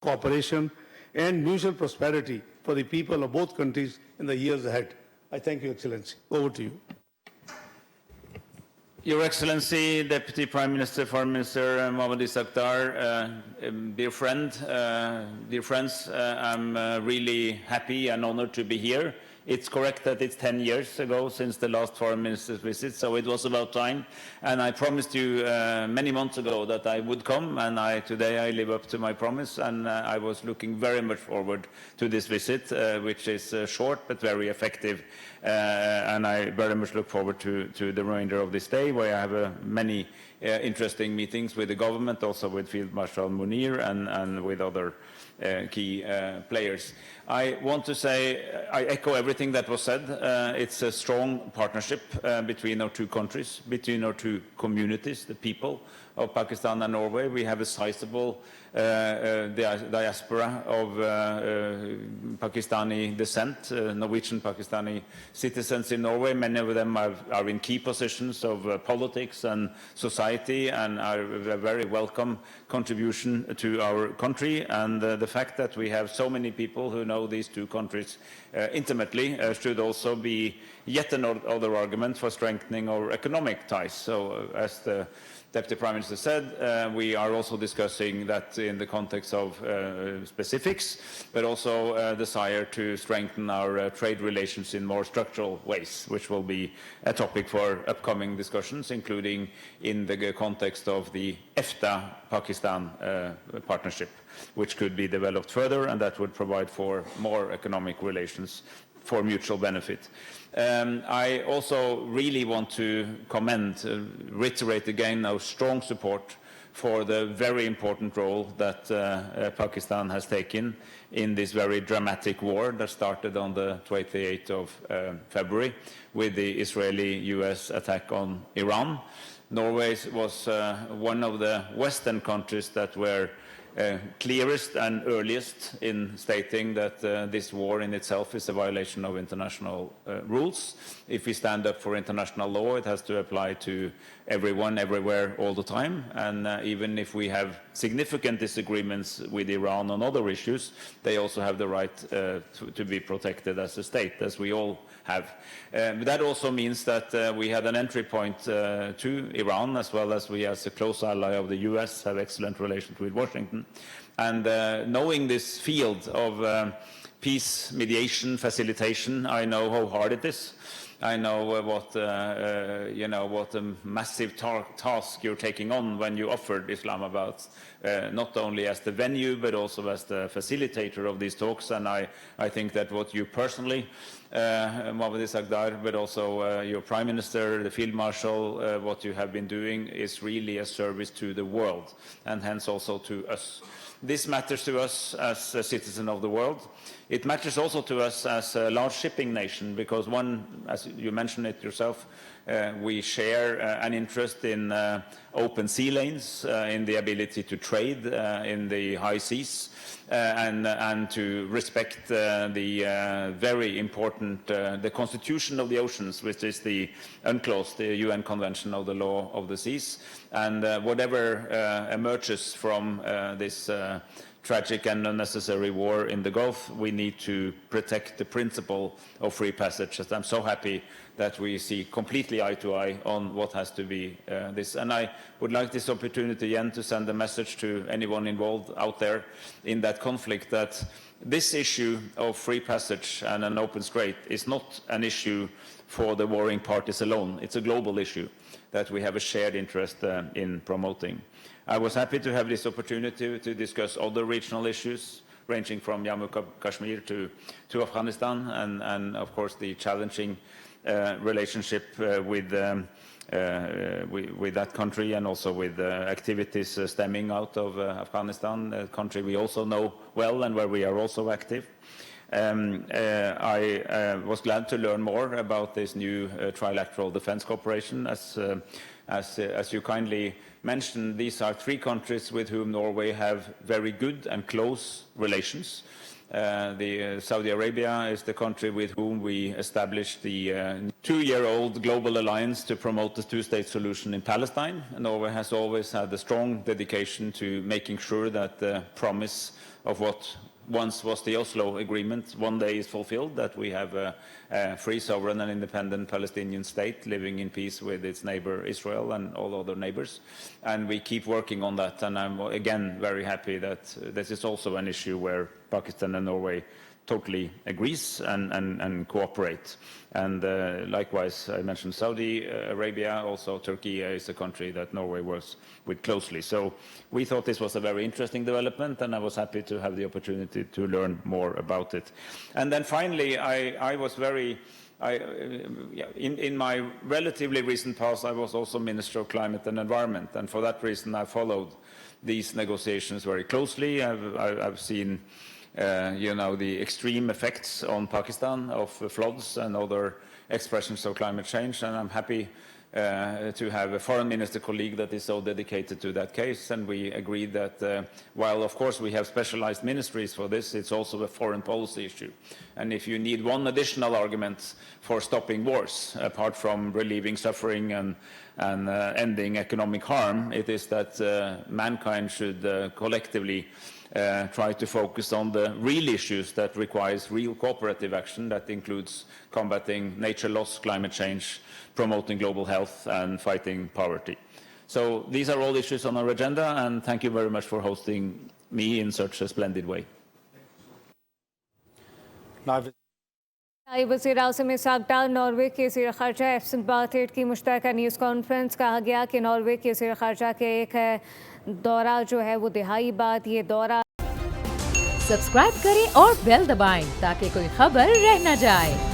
cooperation, and mutual prosperity for the people of both countries in the years ahead. I thank you, Excellency. Over to you. Your Excellency, Deputy Prime Minister, Foreign Minister Mohammad Ishaq Dar, dear friends, I'm really happy and honored to be here. It's correct that it's 10 years ago since the last foreign minister's visit, so it was about time. And I promised you many months ago that I would come, and today I live up to my promise, and I was looking very much forward to this visit, which is short but very effective. And I very much look forward to the remainder of this day, where I have many interesting meetings with the government, also with Field Marshal Munir and with other key players. I want to say, I echo everything that was said. It's a strong partnership between our two countries, between our two communities, the people of Pakistan and Norway. We have a sizable diaspora of Pakistani descent, Norwegian Pakistani citizens in Norway. Many of them are in key positions of politics and society and are a very welcome contribution to our country. And the fact that we have so many people who know these two countries intimately should also be yet another argument for strengthening our economic ties. So as the Deputy Prime Minister said, we are also discussing that in the context of specifics, but also a desire to strengthen our trade relations in more structural ways, which will be a topic for upcoming discussions, including in the context of the EFTA-Pakistan partnership, which could be developed further, and that would provide for more economic relations for mutual benefit. I also really want to reiterate again our strong support for the very important role that Pakistan has taken in this very dramatic war that started on the 28th of February with the Israeli-US attack on Iran. Norway was one of the Western countries that were clearest and earliest in stating that this war in itself is a violation of international rules. If we stand up for international law, it has to apply to everyone, everywhere, all the time. And even if we have significant disagreements with Iran on other issues, they also have the right to be protected as a state, as we all have. That also means that we had an entry point to Iran, as well as we, as a close ally of the US, have excellent relations with Washington. And knowing this field of peace, mediation, facilitation, I know how hard it is. I know what a massive task you're taking on when you offered Islamabad, not only as the venue, but also as the facilitator of these talks. And I think that what you personally, Mohammad Ishaq Dar, but also your Prime Minister, the Field Marshal, what you have been doing is really a service to the world, and hence also to us. This matters to us as a citizen of the world. It matters also to us as a large shipping nation, because one, as you mentioned it yourself, we share an interest in open sea lanes, in the ability to trade in the high seas, and to respect the very important the Constitution of the Oceans, which is the UNCLOS, the UN Convention of the Law of the Seas. And whatever emerges from this tragic and unnecessary war in the Gulf, we need to protect the principle of free passage. I'm so happy that we see completely eye to eye on what has to be this. And I would like this opportunity again to send a message to anyone involved out there in that conflict, that this issue of free passage and an open strait is not an issue for the warring parties alone. It's a global issue that we have a shared interest in promoting. I was happy to have this opportunity to discuss other regional issues, ranging from Jammu Kashmir to Afghanistan, and of course the challenging relationship with that country, and also with activities stemming out of Afghanistan, a country we also know well and where we are also active. I was glad to learn more about this new trilateral defense cooperation. As you kindly mentioned, these are three countries with whom Norway have very good and close relations. Saudi Arabia is the country with whom we established the two-year-old global alliance to promote the two-state solution in Palestine. And Norway has always had a strong dedication to making sure that the promise of what once was the Oslo Agreement one day is fulfilled, that we have a free, sovereign and independent Palestinian state living in peace with its neighbor Israel and all other neighbors. And we keep working on that. And I'm again very happy that this is also an issue where Pakistan and Norway totally agrees and cooperate. And likewise, I mentioned Saudi Arabia, also Turkey is a country that Norway works with closely. So we thought this was a very interesting development, and I was happy to have the opportunity to learn more about it. And then finally, I was very, in my relatively recent past, I was also Minister of Climate and Environment, and for that reason, I followed these negotiations very closely. I've seen the extreme effects on Pakistan of floods and other expressions of climate change, and I'm happy to have a foreign minister colleague that is so dedicated to that case. And we agreed that while of course we have specialized ministries for this, it's also a foreign policy issue. And if you need one additional argument for stopping wars, apart from relieving suffering and ending economic harm, it is that mankind should collectively try to focus on the real issues that requires real cooperative action, that includes combating nature loss, climate change, promoting global health and fighting poverty. So these are all issues on our agenda, and thank you very much for hosting me in such a splendid way. वज़ीर आज़म Isaac डार Norway के वज़ीर ख़ारजा Epson बाथेट की मुश्तरका news conference कहा गया कि Norway के वज़ीर ख़ारजा के एक दौरा जो है वो दिहाई बाद ये दौरा। सब्सक्राइब करें और बेल दबाएं ताकि कोई खबर रह न जाए।